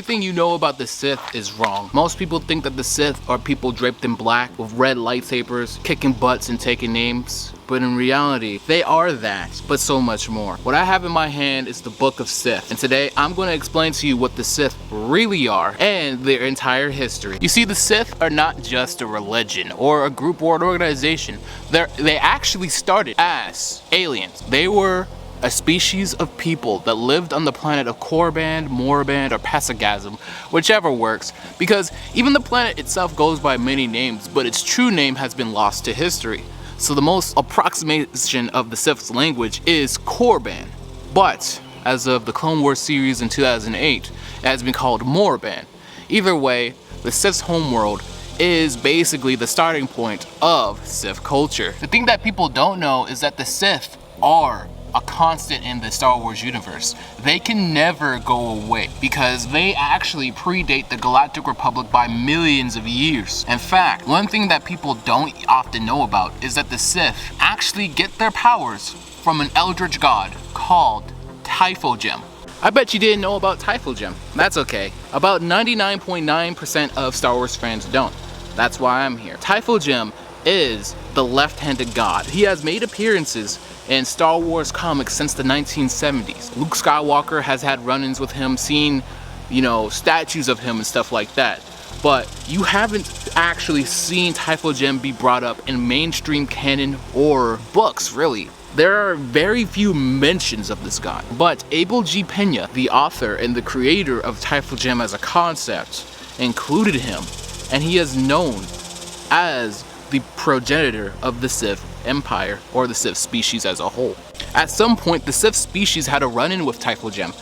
everything you know about the Sith is wrong. Most people think that the Sith are people draped in black with red lightsabers, kicking butts and taking names. But in reality, they are that, but so much more. What I have in my hand is the Book of Sith, and today I'm going to explain to you what the Sith really are and their entire history. You see, the Sith are not just a religion or a group or an organization. They actually started as aliens. They were a species of people that lived on the planet of Korriban, Moraband, or Pesagazm, whichever works, because even the planet itself goes by many names, but its true name has been lost to history. So the most approximation of the Sith's language is Korriban, but as of the Clone Wars series in 2008, it has been called Moraband. Either way, the Sith's homeworld is basically the starting point of Sith culture. The thing that people don't know is that the Sith are a constant in the Star Wars universe. They can never go away because they actually predate the Galactic Republic by millions of years. In fact, one thing that people don't often know about is that the Sith actually get their powers from an eldritch god called Typho Gem. I bet you didn't know about Typho Gem. That's okay. About 99.9% of Star Wars fans don't. That's why I'm here. Typho Gem is the left-handed god. He has made appearances in Star Wars comics since the 1970s. Luke Skywalker has had run-ins with him, seen, statues of him and stuff like that. But you haven't actually seen Typho Gem be brought up in mainstream canon or books, really. There are very few mentions of this god. But Abel G. Pena, the author and the creator of Typho Gem as a concept, included him, and he is known as the progenitor of the Sith Empire, or the Sith species as a whole. At some point, the Sith species had a run-in with Typho Gem,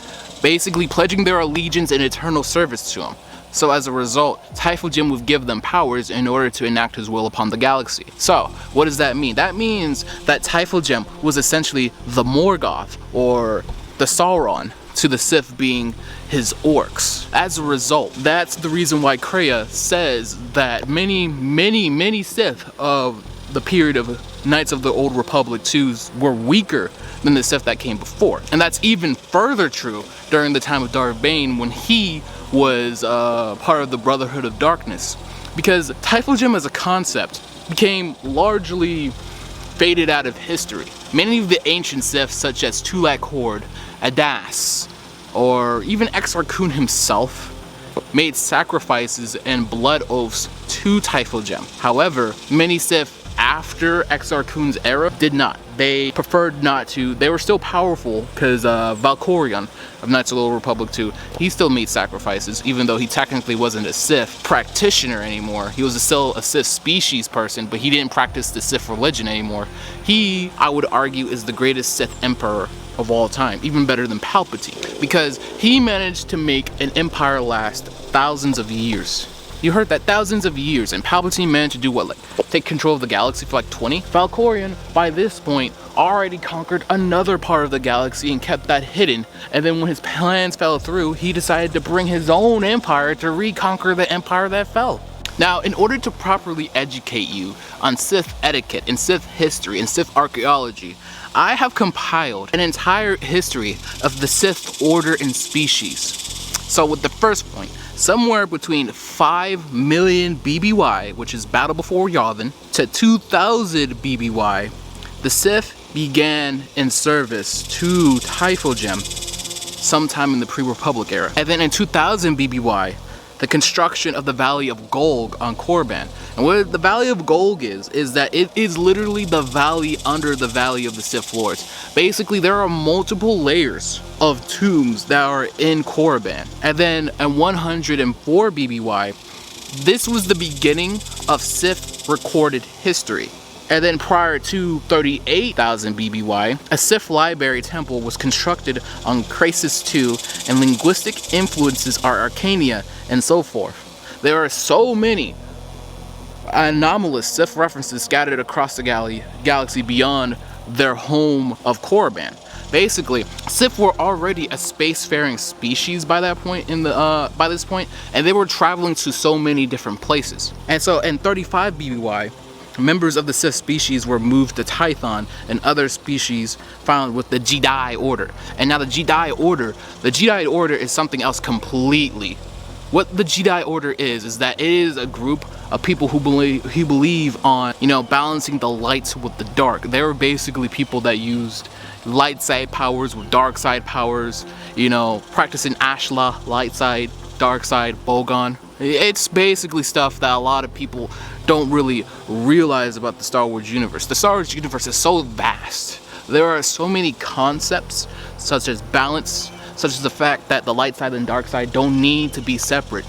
basically pledging their allegiance and eternal service to him. So as a result, Typho Gem would give them powers in order to enact his will upon the galaxy. So, what does that mean? That means that Typho Gem was essentially the Morgoth, or the Sauron, to the Sith being his orcs. As a result, that's the reason why Kreia says that many Sith of the period of Knights of the Old Republic 2s were weaker than the Sith that came before. And that's even further true during the time of Darth Bane, when he was part of the Brotherhood of Darkness. Because Typho Gem as a concept became largely faded out of history. Many of the ancient Sith, such as Tulak Hord, Adas, or even Exar Kun himself, made sacrifices and blood oaths to Typho Gem. However, many Sith after Exar Kun's era did not. They preferred not to. They were still powerful because Valkorion of Knights of the Old Republic 2, he still made sacrifices, even though he technically wasn't a Sith practitioner anymore. He was still a Sith species person, but he didn't practice the Sith religion anymore. He, I would argue, is the greatest Sith emperor of all time, even better than Palpatine, because he managed to make an empire last thousands of years. You heard that, thousands of years, and Palpatine managed to do what, like take control of the galaxy for like 20? Valkorion, by this point, already conquered another part of the galaxy and kept that hidden, and then when his plans fell through, he decided to bring his own empire to reconquer the empire that fell. Now, in order to properly educate you on Sith etiquette and Sith history and Sith archaeology, I have compiled an entire history of the Sith order and species. So with the first point, somewhere between 5 million BBY, which is Battle Before Yavin, to 2000 BBY, the Sith began in service to Typho Gem sometime in the pre-Republic era. And then in 2000 BBY, the construction of the Valley of Golg on Korriban. And what the Valley of Golg is that it is literally the valley under the Valley of the Sith Lords. Basically, there are multiple layers of tombs that are in Korriban. And then in 104 BBY, this was the beginning of Sith recorded history. And then prior to 38,000 BBY, a Sith library temple was constructed on Krasis II, and linguistic influences are Arcania and so forth. There are so many anomalous Sith references scattered across the galaxy beyond their home of Korriban. Basically, Sith were already a spacefaring species by that point by this point, and they were traveling to so many different places. And so in 35 BBY, members of the Sith species were moved to Tython and other species found with the Jedi Order. And now the Jedi Order is something else completely. What the Jedi Order is that it is a group of people who believe on, you know, balancing the lights with the dark. They were basically people that used light side powers with dark side powers, you know, practicing Ashla, light side, dark side, Bogon. It's basically stuff that a lot of people don't really realize about the Star Wars universe. The Star Wars universe is so vast. There are so many concepts, such as balance, such as the fact that the light side and dark side don't need to be separate.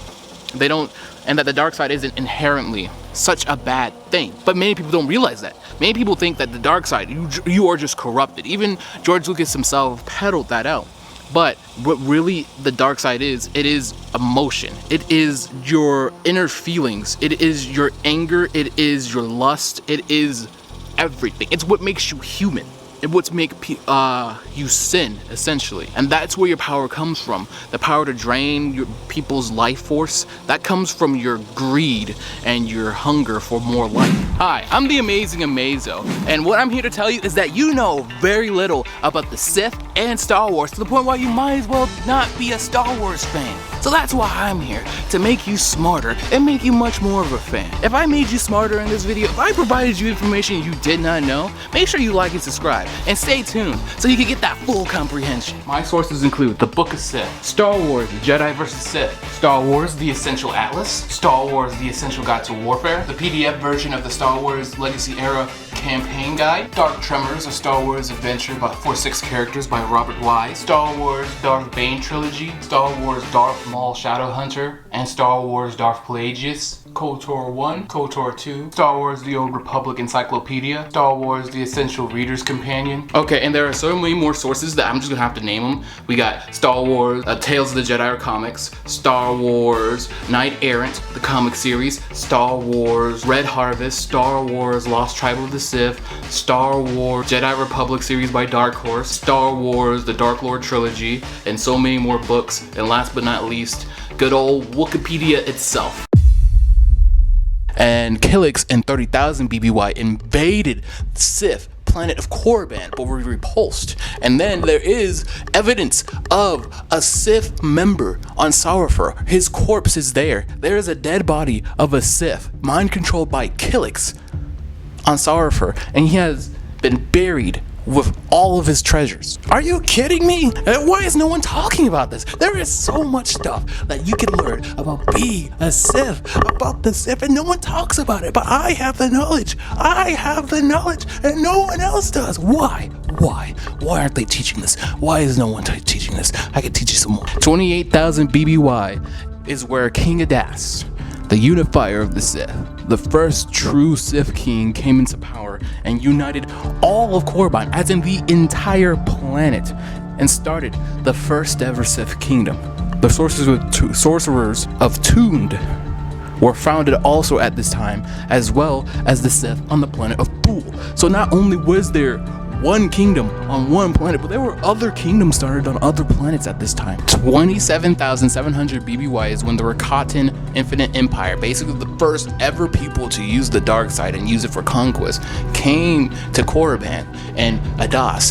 They don't, and that the dark side isn't inherently such a bad thing. But many people don't realize that. Many people think that the dark side, you are just corrupted. Even George Lucas himself peddled that out. But what really the dark side is, it is emotion. It is your inner feelings. It is your anger. It is your lust. It is everything. It's what makes you human. It what's make you sin, essentially. And that's where your power comes from. The power to drain your people's life force, that comes from your greed and your hunger for more life. Hi, I'm the Amazing Amazo, and what I'm here to tell you is that you know very little about the Sith and Star Wars, to the point where you might as well not be a Star Wars fan. So that's why I'm here, to make you smarter and make you much more of a fan. If I made you smarter in this video, if I provided you information you did not know, make sure you like and subscribe, and stay tuned so you can get that full comprehension. My sources include the Book of Sith, Star Wars, The Jedi vs. Sith, Star Wars, The Essential Atlas, Star Wars, The Essential Guide to Warfare, the PDF version of the Star Wars Legacy Era Campaign Guide, Dark Tremors, a Star Wars adventure for 6 characters by Robert Wise, Star Wars Darth Bane Trilogy, Star Wars Darth Maul Shadowhunter, and Star Wars Darth Plagueis, KOTOR 1, KOTOR 2, Star Wars The Old Republic Encyclopedia, Star Wars The Essential Reader's Companion. Okay, and there are so many more sources that I'm just gonna have to name them. We got Star Wars Tales of the Jedi comics, Star Wars Knight Errant, the comic series, Star Wars Red Harvest, Star Wars Lost Tribe of the Sith, Star Wars Jedi Republic series by Dark Horse, Star Wars The Dark Lord Trilogy, and so many more books. And last but not least, good old Wikipedia itself. And Killix and 30,000 BBY invaded the Sith planet of Korriban, but were repulsed. And then there is evidence of a Sith member on Sorceress. His corpse is there. There is a dead body of a Sith, mind controlled by Killix, on Sorceress, and he has been buried with all of his treasures. Are you kidding me? Why is no one talking about this? There is so much stuff that you can learn about being a Sith, about the Sith, and no one talks about it. But I have the knowledge. I have the knowledge, and no one else does. Why? Why aren't they teaching this? Why is no one teaching this? I can teach you some more. 28,000 BBY is where King Adas, the unifier of the Sith, the first true Sith king, came into power and united all of Korriban, as in the entire planet, and started the first ever Sith kingdom. The sorcerers of Tund were founded also at this time, as well as the Sith on the planet of Pool. So not only was there one kingdom on one planet, but there were other kingdoms started on other planets at this time. 27,700 BBY is when the Rakatan Infinite Empire, basically the first ever people to use the dark side and use it for conquest, came to Korriban, and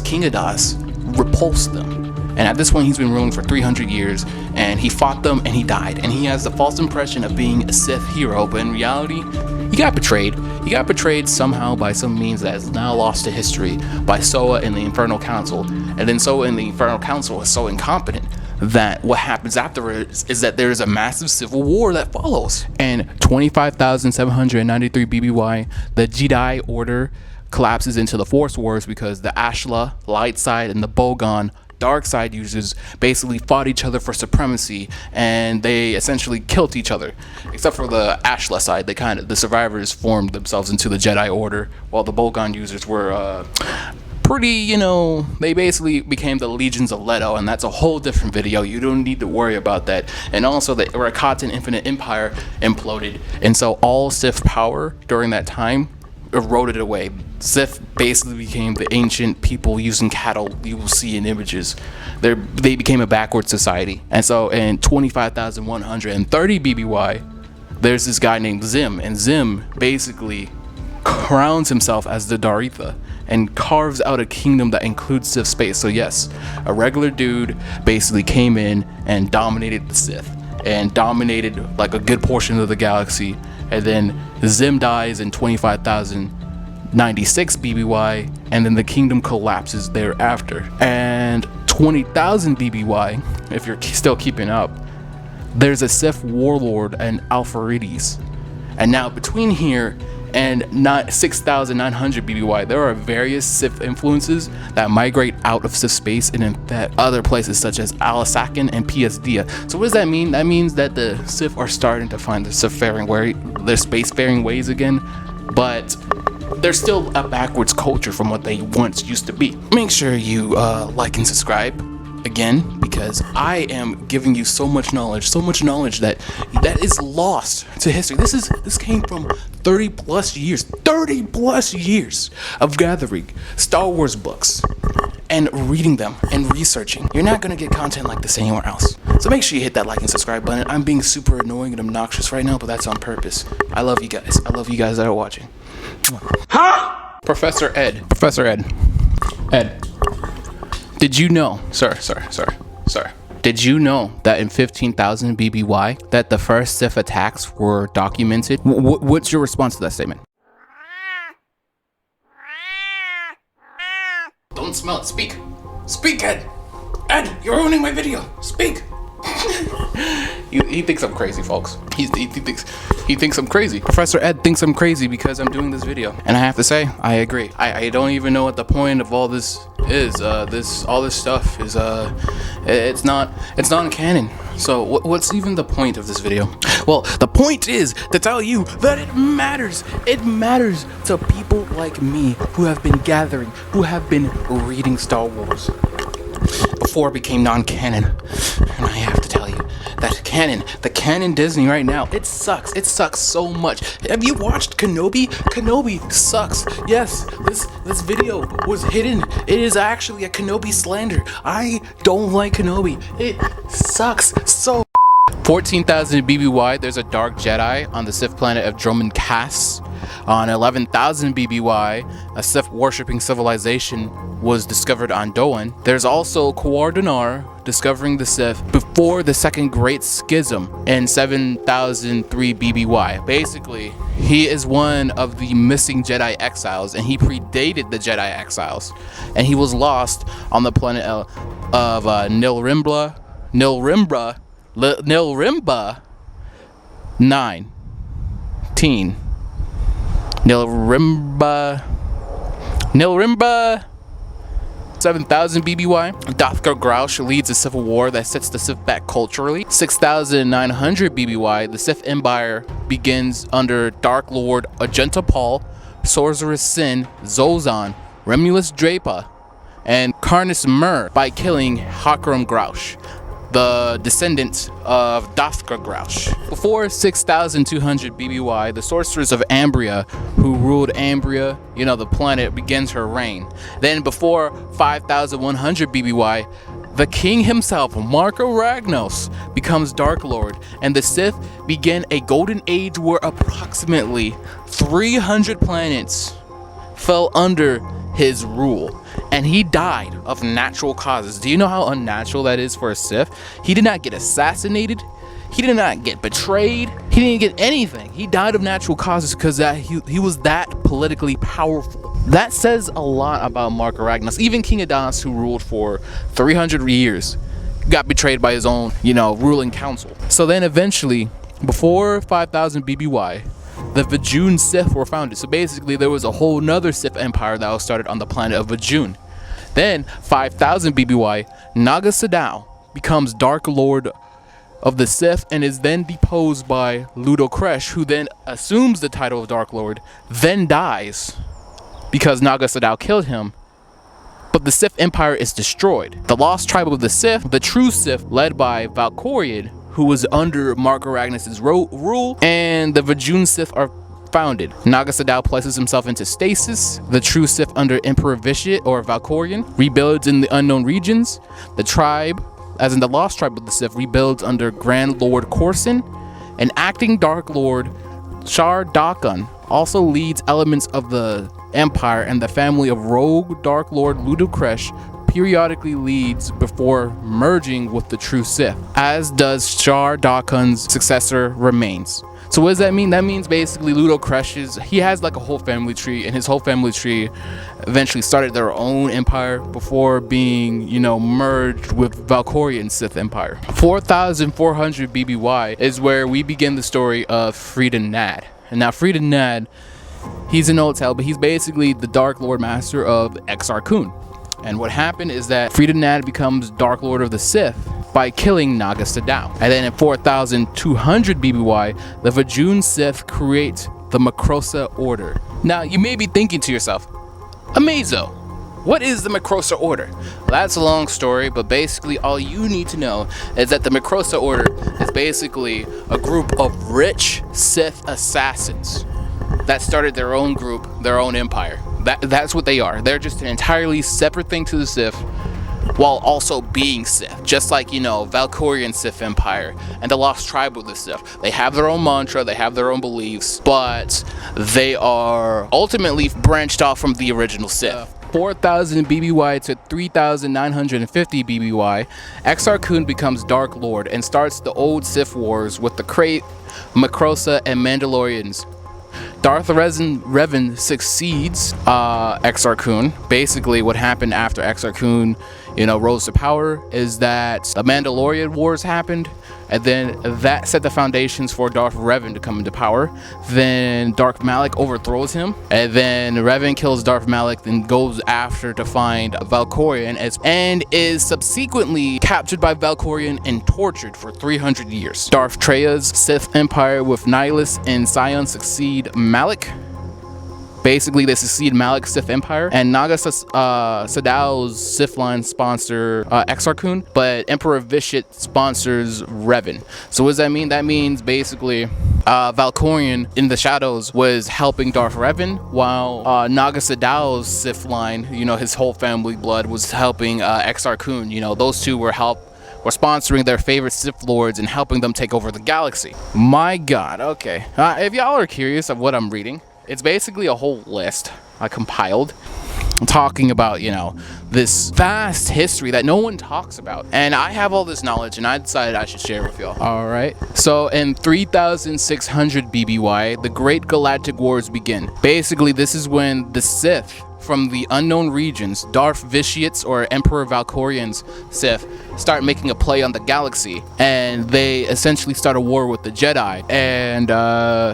King Adas repulsed them. And at this point, he's been ruling for 300 years, and he fought them and he died. And he has the false impression of being a Sith hero, but in reality, he got betrayed. He got betrayed somehow by some means that is now lost to history by Soa and the Infernal Council. And then Soa and the Infernal Council is so incompetent that what happens afterwards is that there is a massive civil war that follows. And 25,793 BBY, the Jedi Order collapses into the Force Wars because the Ashla, light side, and the Bogon, dark side users, basically fought each other for supremacy, and they essentially killed each other. Except for the Ashla side, the survivors formed themselves into the Jedi Order, while the Bogon users were pretty, they basically became the Legions of Leto, and that's a whole different video. You don't need to worry about that. And also the Rakatan Infinite Empire imploded, and so all Sith power during that time eroded away. Sith basically became the ancient people using cattle you will see in images. They became a backward society. And so in 25,130 BBY, there's this guy named Zim, and Zim basically crowns himself as the Daritha and carves out a kingdom that includes Sith space. So yes, a regular dude basically came in and dominated the Sith. and dominated like a good portion of the galaxy. And then Zim dies in 25,096 BBY, and then the kingdom collapses thereafter. And 20,000 BBY, if you're still keeping up, there's a Sith warlord and Alpharides. And now between here and 6,900 BBY, there are various Sith influences that migrate out of Sith space and infect other places such as Alasakan and PSD. So what does that mean? That means that the Sith are starting to find their spacefaring ways again, but they're still a backwards culture from what they once used to be. Make sure you like and subscribe again, because I am giving you so much knowledge that is lost to history. This came from 30 plus years of gathering Star Wars books and reading them and researching. You're not gonna get content like this anywhere else. So make sure you hit that like and subscribe button. I'm being super annoying and obnoxious right now, but that's on purpose. I love you guys. I love you guys that are watching. Huh? Professor Ed. Ed. Did you know, sir, did you know that in 15,000 BBY that the first Sith attacks were documented? What's your response to that statement? Don't smell it. Speak, Ed. Ed, you're ruining my video. Speak. He thinks I'm crazy, folks. He thinks I'm crazy. Professor Ed thinks I'm crazy because I'm doing this video, and I have to say, I agree. I don't even know what the point of all this is. All this stuff is it's not canon. So what's even the point of this video? Well, the point is to tell you that it matters. It matters to people like me who have been gathering, who have been reading Star Wars before it became non-canon. And I have to tell you that the canon Disney right now, it sucks. It sucks so much. Have you watched Kenobi? Kenobi sucks. Yes, this video was hidden. It is actually a Kenobi slander. I don't like Kenobi. It sucks so. 14,000 BBY, there's a dark Jedi on the Sith planet of Droman Cass. On 11,000 BBY, a Sith worshipping civilization was discovered on Doan. There's also Quar Dinar discovering the Sith before the Second Great Schism in 7,003 BBY. Basically, he is one of the missing Jedi exiles, and he predated the Jedi exiles, and he was lost on the planet of Nilrimba 19. Nilrimba 7,000 BBY. Dothgar Grouch leads a civil war that sets the Sith back culturally. 6,900 BBY, the Sith Empire begins under Dark Lord Agenta Paul, Sorceress Sin, Zozan, Remulus Drapa, and Carnus Mur by killing Hakram Grouch, the descendant of Dothgar Grouch. Before 6,200 BBY, the Sorceress of Ambria, who ruled Ambria, the planet, begins her reign. Then before 5,100 BBY, the king himself, Marka Ragnos, becomes Dark Lord, and the Sith begin a golden age where approximately 300 planets fell under his rule, and he died of natural causes. Do you know how unnatural that is for a Sith? He did not get assassinated. He did not get betrayed. He didn't get anything. He died of natural causes because he was that politically powerful. That says a lot about Marka Ragnos. Even King Adonis, who ruled for 300 years, got betrayed by his own, ruling council. So then eventually, before 5,000 BBY, the Vajun Sith were founded. So basically there was a whole nother Sith empire that was started on the planet of Vajun. Then 5,000 BBY, Naga Sadow becomes Dark Lord of the Sith and is then deposed by Ludo Kresh, who then assumes the title of Dark Lord, then dies because Naga Sadow killed him. But the Sith Empire is destroyed. The lost tribe of the Sith, the true Sith, led by Valkorion, who was under Marka Ragnos' rule, and the Vajun Sith are founded. Naga Sadow places himself into stasis. The true Sith under Emperor Vitiate or Valkorion rebuilds in the unknown regions. The tribe, as in the lost tribe of the Sith, rebuilds under Grand Lord Karsin. An acting Dark Lord, Shar Dakhan, also leads elements of the Empire and the family of rogue Dark Lord Ludo Kresh periodically leads before merging with the true Sith, as does Shar Dakhan's successor remains. So what does that mean? That means basically Ludo Crushes, he has like a whole family tree, and his whole family tree eventually started their own empire before being, you know, merged with Valkorion Sith Empire. 4400 BBY is where we begin the story of Freedon Nadd. And now Freedon Nadd, he's an old tale, but he's basically the Dark Lord Master of Exar Kun. And what happened is that Freedon Nadd becomes Dark Lord of the Sith by killing Naga Sadow. And then in 4200 BBY, the Vajun Sith create the Macrossa Order. Now, you may be thinking to yourself, Amazo, what is the Macrossa Order? Well, that's a long story, but basically all you need to know is that the Macrossa Order is basically a group of rich Sith assassins that started their own group, their own empire. That's what they are. They're just an entirely separate thing to the Sith, while also being Sith. Just like, you know, Valkorion Sith Empire and the Lost Tribe of the Sith. They have their own mantra, they have their own beliefs, but they are ultimately branched off from the original Sith. 4000 BBY to 3950 BBY, Exar Kun becomes Dark Lord and starts the old Sith Wars with the Krayt, Macrossa, and Mandalorians. Darth Revan succeeds Exar Kun. Basically, what happened after Exar Kun, you know, rose to power is that the Mandalorian Wars happened, and then that set the foundations for Darth Revan to come into power. Then Darth Malak overthrows him, and then Revan kills Darth Malak, then goes after to find Valkorion, and is subsequently captured by Valkorion and tortured for 300 years. Darth Traya's Sith Empire with Nihilus and Sion succeed Malak. Basically, they succeed Malak's Sith Empire, and Naga Sadow's Sith line sponsor Exar Kun, but Emperor Vitiate sponsors Revan. So what does that mean? That means basically Valkorion in the shadows was helping Darth Revan, while Naga Sadow's Sith line, you know, his whole family blood, was helping Exar Kun. You know, those two were sponsoring their favorite Sith Lords and helping them take over the galaxy. My God, okay. If y'all are curious of what I'm reading, it's basically a whole list I compiled talking about, you know, this vast history that no one talks about. And I have all this knowledge, and I decided I should share with y'all. Alright, so in 3600 BBY, the Great Galactic Wars begin. Basically, this is when the Sith from the unknown regions, Darth Vitiate's or Emperor Valkorion's Sith, start making a play on the galaxy, and they essentially start a war with the Jedi. And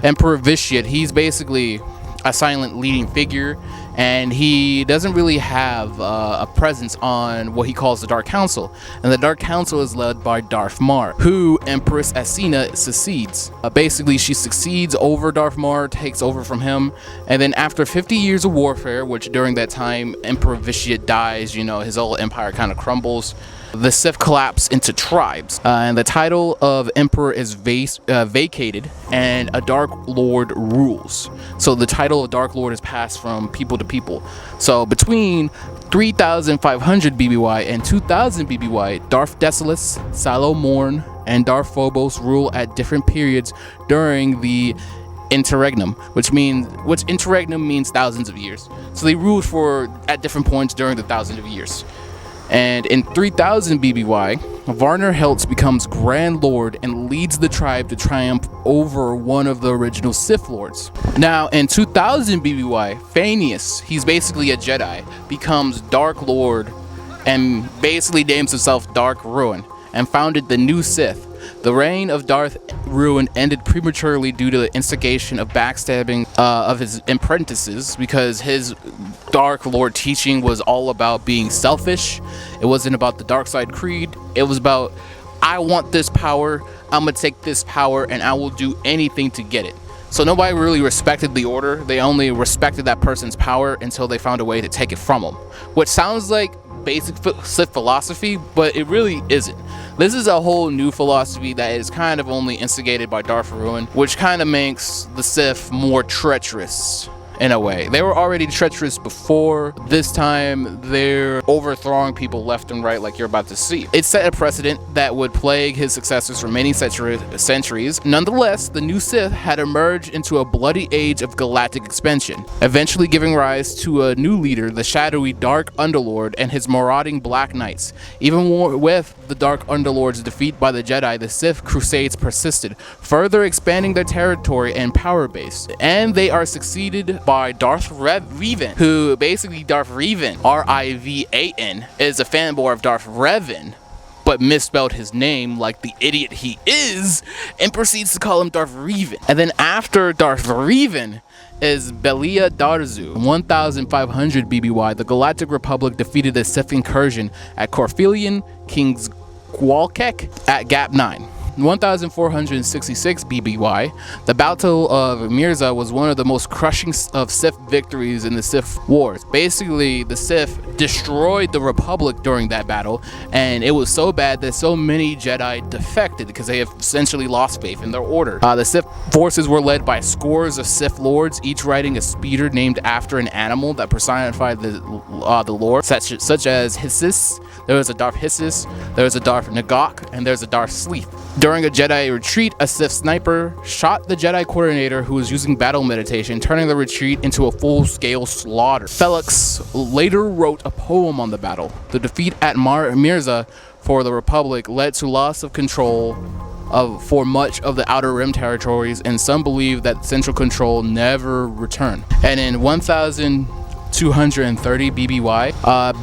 Emperor Vitiate, he's basically a silent leading figure, and he doesn't really have a presence on what he calls the Dark Council. And the Dark Council is led by Darth Maul, who Empress Asina succeeds. Basically, she succeeds over Darth Maul, takes over from him, and then after 50 years of warfare, which during that time Emperor Vitiate dies, you know, his whole empire kind of crumbles. The Sith collapse into tribes, and the title of Emperor is vacated, and a Dark Lord rules. So the title of Dark Lord is passed from people to people. So between 3500 BBY and 2000 BBY, Darth Desolus, Salo Morn, and Darth Phobos rule at different periods during the interregnum, which interregnum means thousands of years. So they ruled at different points during the thousands of years. And in 3000 BBY, Varner Heltz becomes Grand Lord and leads the tribe to triumph over one of the original Sith Lords. Now, in 2000 BBY, Phaneus, he's basically a Jedi, becomes Dark Lord and basically names himself Darth Ruin and founded the new Sith. The reign of Darth Ruin ended prematurely due to the instigation of backstabbing of his apprentices, because his Dark Lord teaching was all about being selfish. It wasn't about the dark side creed. It was about, I want this power, I'm gonna take this power, and I will do anything to get it. So nobody really respected the order. They only respected that person's power until they found a way to take it from them, which sounds like basic Sith philosophy, but it really isn't. This is a whole new philosophy that is kind of only instigated by Darth Ruin, which kind of makes the Sith more treacherous. in a way. They were already treacherous before. This time they're overthrowing people left and right, like you're about to see. It set a precedent that would plague his successors for many centuries. Nonetheless, the new Sith had emerged into a bloody age of galactic expansion, eventually giving rise to a new leader, the shadowy Dark Underlord and his marauding Black Knights. Even with the Dark Underlord's defeat by the Jedi, the Sith crusades persisted, further expanding their territory and power base. And they are succeeded by Darth Revan, who basically Darth Revan, R-I-V-A-N, is a fanboy of Darth Revan, but misspelled his name like the idiot he is, and proceeds to call him Darth Revan. And then after Darth Revan is Belia Darzu. 1500 BBY, the Galactic Republic defeated the Sith incursion at Corfelian King's Gwalkek at Gap 9. 1466 BBY, the Battle of Mirza was one of the most crushing of Sith victories in the Sith Wars. Basically, the Sith destroyed the Republic during that battle, and it was so bad that so many Jedi defected because they have essentially lost faith in their order. The Sith forces were led by scores of Sith Lords, each riding a speeder named after an animal that personified the Lord, such as Hissis. There was a Darth Hissis, there was a Darth Nagak, and there's a Darth Sleep. During a Jedi retreat, a Sith sniper shot the Jedi coordinator who was using battle meditation, turning the retreat into a full-scale slaughter. Felix later wrote a poem on the battle. The defeat at Mirza for the Republic led to loss of control for much of the Outer Rim territories, and some believe that central control never returned. And in 1230 BBY,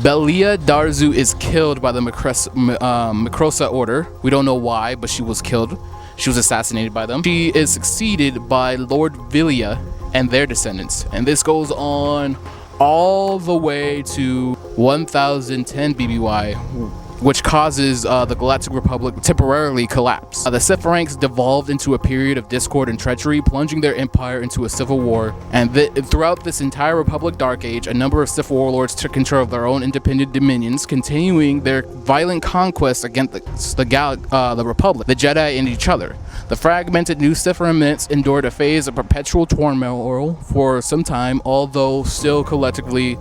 Belia Darzu is killed by the Macrosa Order. We don't know why, but she was killed. She was assassinated by them. She is succeeded by Lord Velia and their descendants. And this goes on all the way to 1010 BBY, which causes the Galactic Republic to temporarily collapse. The Sith ranks devolved into a period of discord and treachery, plunging their empire into a civil war. And throughout this entire Republic Dark Age, a number of Sith warlords took control of their own independent dominions, continuing their violent conquests against the Republic, the Jedi, and each other. The fragmented new Sith remnants endured a phase of perpetual turmoil for some time, although still collectively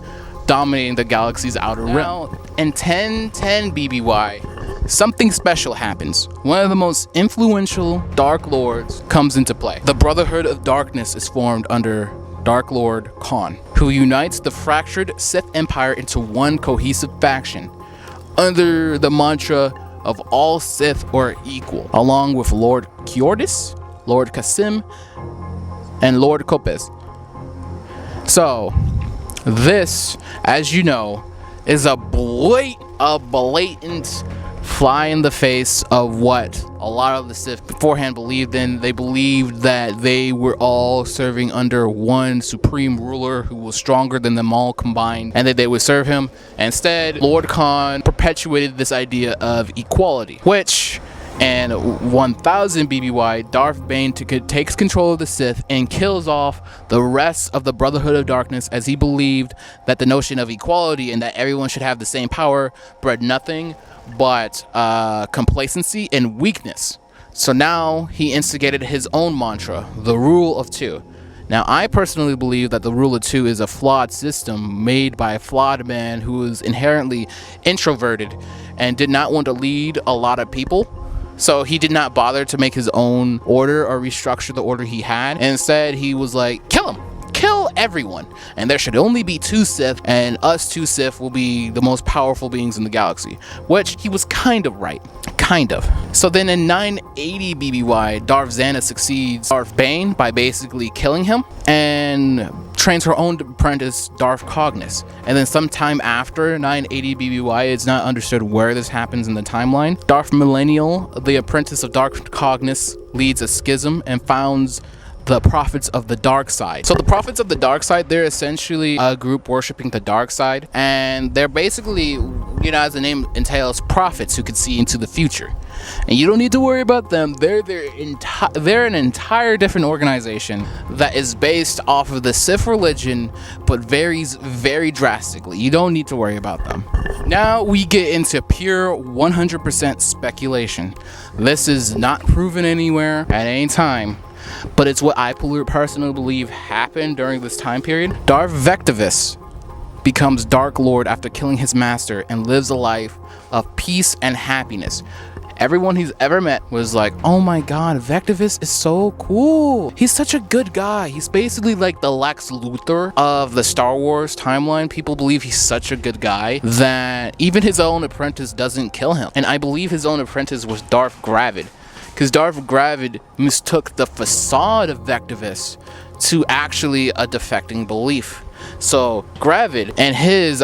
dominating the galaxy's outer rim. In 1010 BBY, something special happens. One of the most influential Dark Lords comes into play. The Brotherhood of Darkness is formed under Dark Lord Khan, who unites the fractured Sith Empire into one cohesive faction under the mantra of all Sith are equal, along with Lord Kiordis, Lord Kasim, and Lord Kopes. So, this, as you know, is a blatant fly in the face of what a lot of the Sith beforehand believed in. They believed that they were all serving under one supreme ruler who was stronger than them all combined, and that they would serve him. Instead, Lord Khan perpetuated this idea of equality, which in 1000 BBY, Darth Bane takes control of the Sith and kills off the rest of the Brotherhood of Darkness, as he believed that the notion of equality and that everyone should have the same power bred nothing but complacency and weakness. So now he instigated his own mantra, the Rule of Two. Now, I personally believe that the Rule of Two is a flawed system made by a flawed man who is inherently introverted and did not want to lead a lot of people. So he did not bother to make his own order or restructure the order he had. And instead, he was like, kill him. Kill everyone. And there should only be two Sith, and us two Sith will be the most powerful beings in the galaxy. Which, he was kind of right. Kind of. So then in 980 BBY, Darth Zana succeeds Darth Bane by basically killing him, and trains her own apprentice, Darth Cognis. And then sometime after 980 BBY, it's not understood where this happens in the timeline, Darth Millennial, the apprentice of Darth Cognis, leads a schism and founds the Prophets of the Dark Side. So the Prophets of the Dark Side, they're essentially a group worshiping the dark side, and they're basically, you know, as the name entails, prophets who could see into the future. And you don't need to worry about them. They're an entire different organization that is based off of the Sith religion, but varies very drastically. You don't need to worry about them. Now we get into pure 100% speculation. This is not proven anywhere at any time. but it's what I personally believe happened during this time period. Darth Vectivus becomes Dark Lord after killing his master and lives a life of peace and happiness. Everyone he's ever met was like, oh my god, Vectivus is so cool. He's such a good guy. He's basically like the Lex Luthor of the Star Wars timeline. People believe he's such a good guy that even his own apprentice doesn't kill him. And I believe his own apprentice was Darth Gravid, because Darth Gravid mistook the facade of Vectivus to actually a defecting belief. So Gravid and his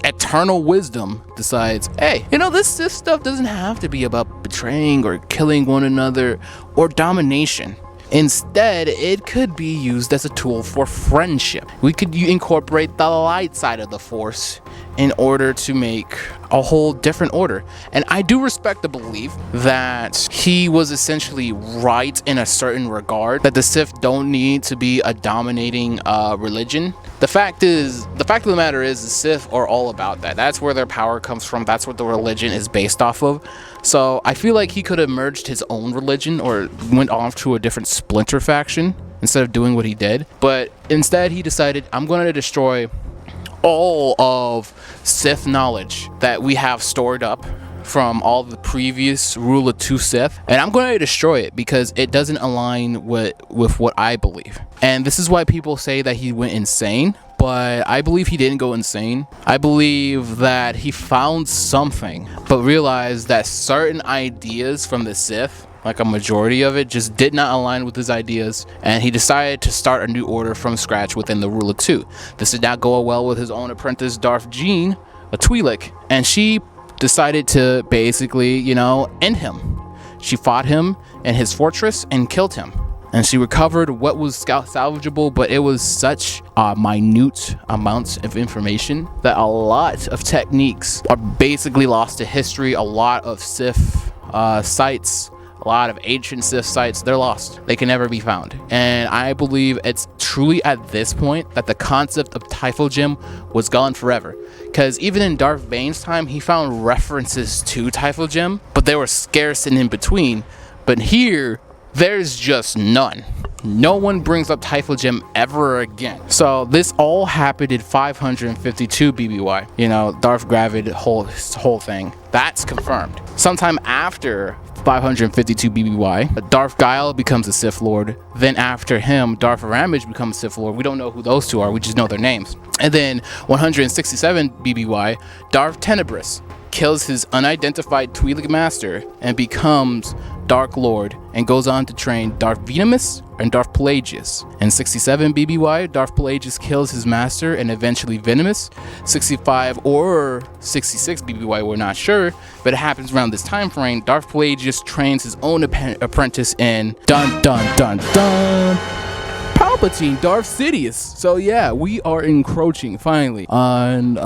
eternal wisdom decides, hey, you know, this stuff doesn't have to be about betraying or killing one another or domination. Instead, it could be used as a tool for friendship. We could incorporate the light side of the Force in order to make a whole different order. And I do respect the belief that he was essentially right in a certain regard, that the Sith don't need to be a dominating religion. The fact of the matter is, the Sith are all about that. That's where their power comes from. That's what the religion is based off of. So I feel like he could have merged his own religion or went off to a different splinter faction instead of doing what he did. But instead he decided, I'm going to destroy all of Sith knowledge that we have stored up from all the previous rule of 2 Sith, and I'm going to destroy it because it doesn't align with what I believe. And this is why people say that he went insane, but I believe he didn't go insane. I believe that he found something, but realized that certain ideas from the Sith, like a majority of it, just did not align with his ideas, and he decided to start a new order from scratch within the rule of 2. This did not go well with his own apprentice, Darth Jean, a Twi'lek, and she decided to basically, you know, end him. She fought him in his fortress and killed him. And she recovered what was salvageable, but it was such minute amounts of information that a lot of techniques are basically lost to history. A lot of Sith sites, a lot of ancient Sith sites, they're lost. They can never be found. And I believe it's truly at this point that the concept of Typho Gem was gone forever. Because even in Darth Bane's time, he found references to Typho Gem, but they were scarce and in between. But here, there's just none. No one brings up Typho Gem ever again. So this all happened in 552 BBY. You know, Darth Gravid whole thing. That's confirmed. Sometime after 552 BBY, Darth Guile becomes a Sith Lord. Then after him, Darth Ramage becomes Sith Lord. We don't know who those two are, we just know their names. And then 167 BBY, Darth Tenebrous kills his unidentified Twi'lek master and becomes Dark Lord, and goes on to train Darth Venemus and Darth Pelagius. In 67 BBY, Darth Pelagius kills his master and eventually Venemus. 65 or 66 BBY, we're not sure, but it happens around this time frame. Darth Pelagius trains his own apprentice in Palpatine, Darth Sidious. So yeah, we are encroaching finally on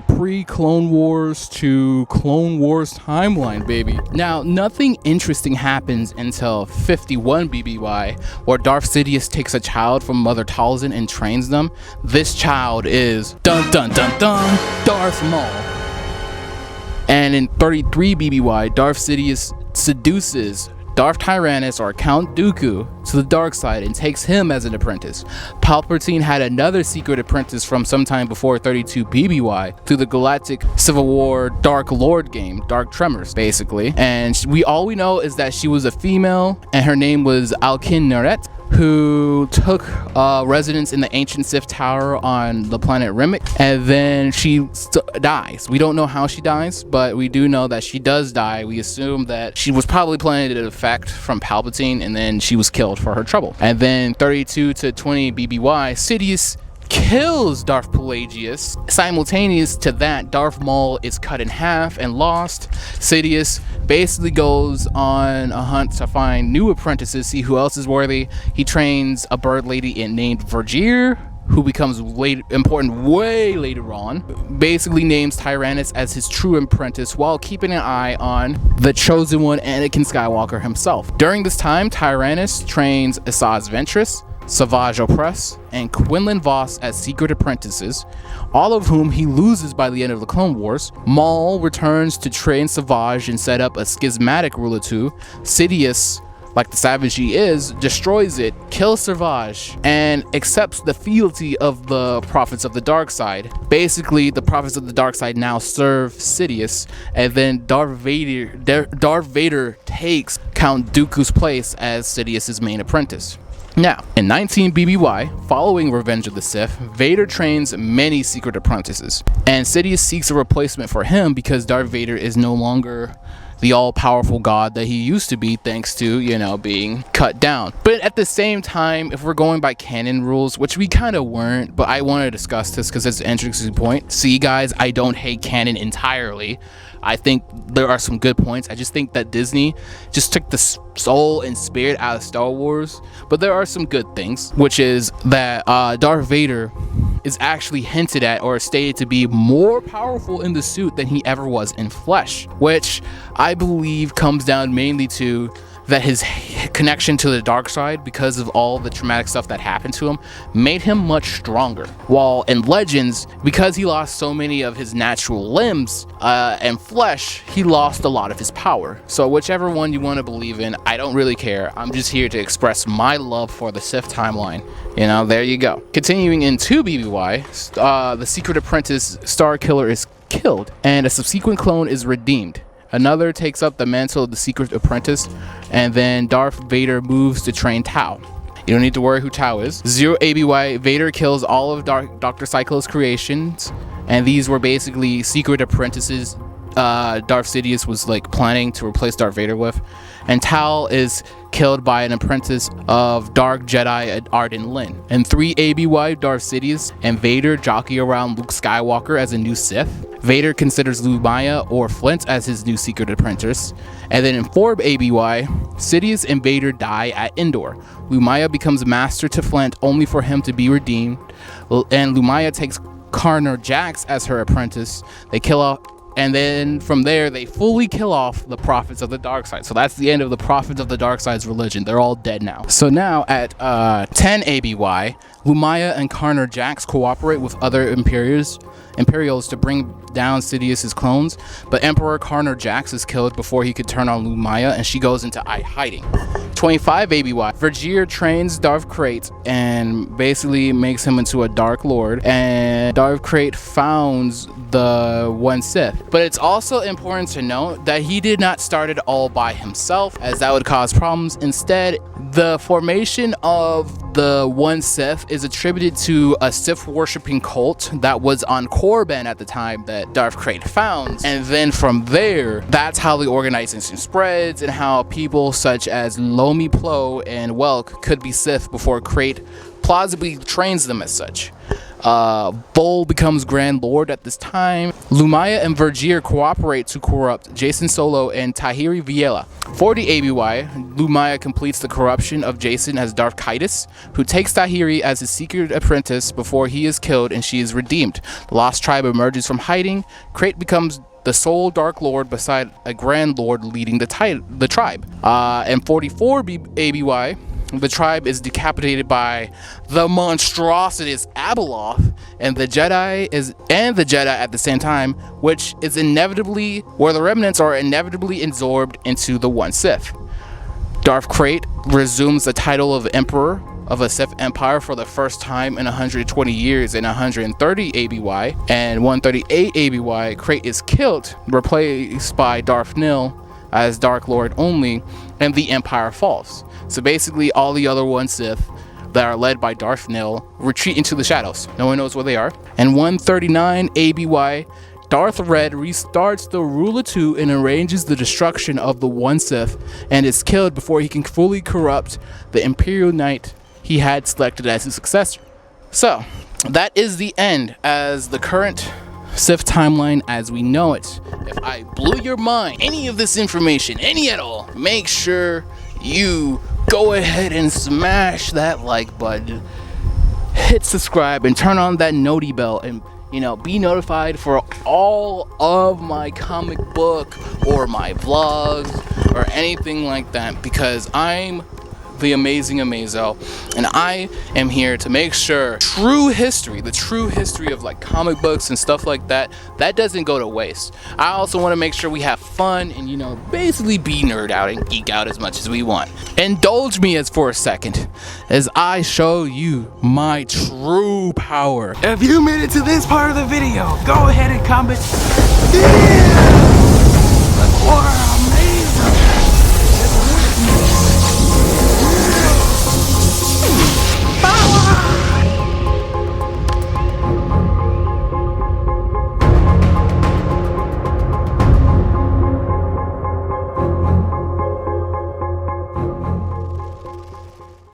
pre-Clone Wars to Clone Wars timeline, baby. Now, nothing interesting happens until 51 BBY, where Darth Sidious takes a child from Mother Talzin and trains them. This child is Darth Maul. And in 33 BBY, Darth Sidious seduces Darth Tyrannus or Count Dooku to the dark side and takes him as an apprentice. Palpatine had another secret apprentice from sometime before 32 BBY through the Galactic Civil War Dark Lord game, Dark Tremors, basically. And all we know is that she was a female and her name was Alkin Naret, who took residence in the ancient Sith Tower on the planet Rimmick, and then she dies. We don't know how she dies, but we do know that she does die. We assume that she was probably planted an effect from Palpatine, and then she was killed for her trouble. And then 32 to 20 BBY, Sidious kills Darth Pelagius. Simultaneous to that, Darth Maul is cut in half and lost. Sidious basically goes on a hunt to find new apprentices, see who else is worthy. He trains a bird lady named Vergir, who becomes important way later on. Basically names Tyrannus as his true apprentice while keeping an eye on the chosen one, Anakin Skywalker himself. During this time, Tyrannus trains Asajj Ventress, Savage Opress, and Quinlan Voss as secret apprentices, all of whom he loses by the end of the Clone Wars. Maul returns to train Savage and set up a schismatic ruler too. Sidious like the savage he is, destroys it, kills Savage, and accepts the fealty of the prophets of the dark side. Basically, the prophets of the dark side now serve Sidious, and then Darth Vader takes Count Dooku's place as Sidious's main apprentice. Now, in 19 BBY, following Revenge of the Sith, Vader trains many secret apprentices, and Sidious seeks a replacement for him because Darth Vader is no longer the all-powerful god that he used to be, thanks to, you know, being cut down. But at the same time, if we're going by canon rules, which we kind of weren't, but I want to discuss this because it's an interesting point. See, guys, I don't hate canon entirely. I think there are some good points. I just think that Disney just took the soul and spirit out of Star Wars. But there are some good things, which is that Darth Vader is actually hinted at or stated to be more powerful in the suit than he ever was in flesh, which I believe comes down mainly to that his connection to the dark side, because of all the traumatic stuff that happened to him, made him much stronger. While in Legends, because he lost so many of his natural limbs and flesh, he lost a lot of his power. So whichever one you want to believe in, I don't really care. I'm just here to express my love for the Sith timeline. You know, there you go. Continuing in 2 BBY, the secret apprentice Star Killer is killed, and a subsequent clone is redeemed. Another takes up the mantle of the secret apprentice, and then Darth Vader moves to train Tau. You don't need to worry who Tau is. 0 ABY, Vader kills all of Dr. Cyclo's creations, and these were basically secret apprentices Darth Sidious was like planning to replace Darth Vader with. And Tau is killed by an apprentice of Dark Jedi Arden Lin. And 3 ABY, Darth Sidious and Vader jockey around Luke Skywalker as a new Sith. Vader considers Lumaya or Flint as his new secret apprentice. And then in 4 ABY, Sidious and Vader die at Endor. Lumaya becomes master to Flint only for him to be redeemed. And Lumaya takes Karnar Jax as her apprentice. They kill off, and then from there they fully kill off the prophets of the dark side. So that's the end of the prophets of the dark side's religion. They're all dead now. So now at 10 ABY, Lumaya and Karnar Jax cooperate with other Imperials to bring down Sidious's clones, but Emperor Karnar Jax is killed before he could turn on Lumaya, and she goes into hiding. 25 ABY, Vergir trains Darth Krayt and basically makes him into a Dark Lord, and Darth Krayt founds the one Sith. But it's also important to note that he did not start it all by himself, as that would cause problems. Instead, the formation of the one Sith is attributed to a Sith worshipping cult that was on Korriban at the time that Darth Krayt founds, and then from there, that's how the organization spreads and how people such as Lomi Plo and Welk could be Sith before Krayt plausibly trains them as such. Bull becomes Grand Lord at this time. Lumaya and Vergir cooperate to corrupt Jacen Solo and Tahiri Viela. 40 ABY, Lumaya completes the corruption of Jacen as Darth Kaitis, who takes Tahiri as his secret apprentice before he is killed and she is redeemed. The Lost Tribe emerges from hiding. Krayt becomes the sole Dark Lord beside a Grand Lord leading the tribe. And 44 ABY, the tribe is decapitated by the monstrosities Abeloth and the Jedi at the same time, which is where the remnants are inevitably absorbed into the one Sith. Darth Krayt resumes the title of Emperor of a Sith Empire for the first time in 120 years in 130 ABY, and 138 ABY, Krayt is killed, replaced by Darth Nil as Dark Lord only, and the Empire falls. So basically all the other one Sith that are led by Darth Nil retreat into the shadows. No one knows where they are. And 139 ABY, Darth Red restarts the Ruler 2 and arranges the destruction of the one Sith and is killed before he can fully corrupt the Imperial Knight he had selected as his successor. So that is the end as the current Sith timeline as we know it. If I blew your mind, any of this information, any at all, make sure you go ahead and smash that like button, hit subscribe, and turn on that noti bell, and be notified for all of my comic book or my vlogs or anything like that, because I'm the Amazing Amazo, and I am here to make sure true history, the true history of like comic books and stuff like that, that doesn't go to waste. I also want to make sure we have fun and, you know, basically be nerd out and geek out as much as we want. Indulge me for a second as I show you my true power. If you made it to this part of the video, go ahead and comment. Yeah!